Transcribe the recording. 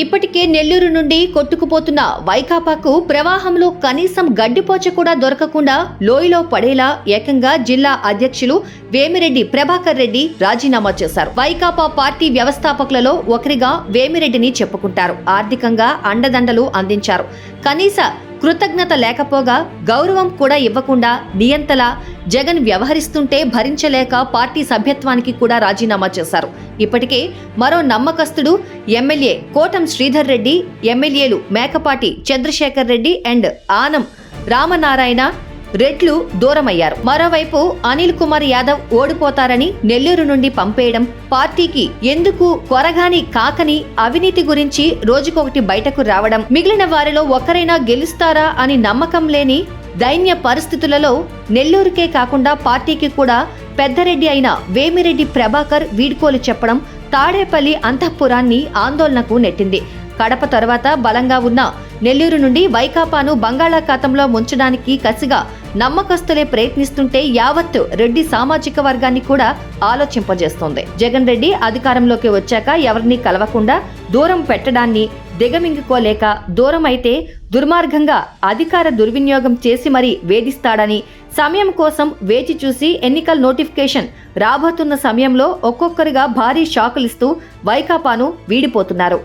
ఇప్పటికే నెల్లూరు నుండి కొట్టుకుపోతున్న వైకాపాకు ప్రవాహంలో కనీసం గడ్డిపోచ కూడా దొరకకుండా లోయలో పడేలా ఏకంగా జిల్లా అధ్యక్షులు వేమిరెడ్డి ప్రభాకర్ రెడ్డి రాజీనామా చేశారు. వైకాపా పార్టీ వ్యవస్థాపకులలో ఒకరిగా వేమిరెడ్డిని చెప్పుకుంటారు. ఆర్థికంగా అండదండలు అందించారు. కనీస కృతజ్ఞత లేకపోగా గౌరవం కూడా ఇవ్వకుండా నియంతలా జగన్ వ్యవహరిస్తుంటే భరించలేక పార్టీ సభ్యత్వానికి కూడా రాజీనామా చేశారు. ఇప్పటికే మరో నమ్మకస్తుడు ఎమ్మెల్యే కోటం శ్రీధర్ రెడ్డి, ఎమ్మెల్యేలు మేకపాటి చంద్రశేఖర్ రెడ్డి అండ్ ఆనం రామనారాయణ రెడ్లు దూరమయ్యారు. మరోవైపు అనిల్ కుమార్ యాదవ్ ఓడిపోతారని నెల్లూరు నుండి పంపేయడం, పార్టీకి ఎందుకు కొరగాని కాకని అవినీతి గురించి రోజుకొకటి బయటకు రావడం, మిగిలిన వారిలో ఒక్కరైనా గెలుస్తారా అని నమ్మకం లేని దైన్య పరిస్థితులలో నెల్లూరుకే కాకుండా పార్టీకి కూడా పెద్దరెడ్డి అయిన వేమిరెడ్డి ప్రభాకర్ వీడ్కోలు చెప్పడం తాడేపల్లి అంతఃపురాన్ని ఆందోళనకు నెట్టింది. కడప తర్వాత బలంగా ఉన్న నెల్లూరు నుండి వైకాపాను బంగాళాఖాతంలో ముంచడానికి కసిగా నమ్మకస్తులే ప్రయత్నిస్తుంటే యావత్తు రెడ్డి సామాజిక వర్గాన్ని కూడా ఆలోచింపజేస్తోంది. జగన్ రెడ్డి అధికారంలోకి వచ్చాక ఎవరిని కలవకుండా దూరం పెట్టడాన్ని దిగమింగుకోలేక దూరం అయితే దుర్మార్గంగా అధికార దుర్వినియోగం చేసి మరీ వేధిస్తాడని సమయం కోసం వేచి చూసి ఎన్నికల నోటిఫికేషన్ రాబోతున్న సమయంలో ఒక్కొక్కరిగా భారీ షాకులిస్తూ వైకాపాను వీడిపోతున్నారు.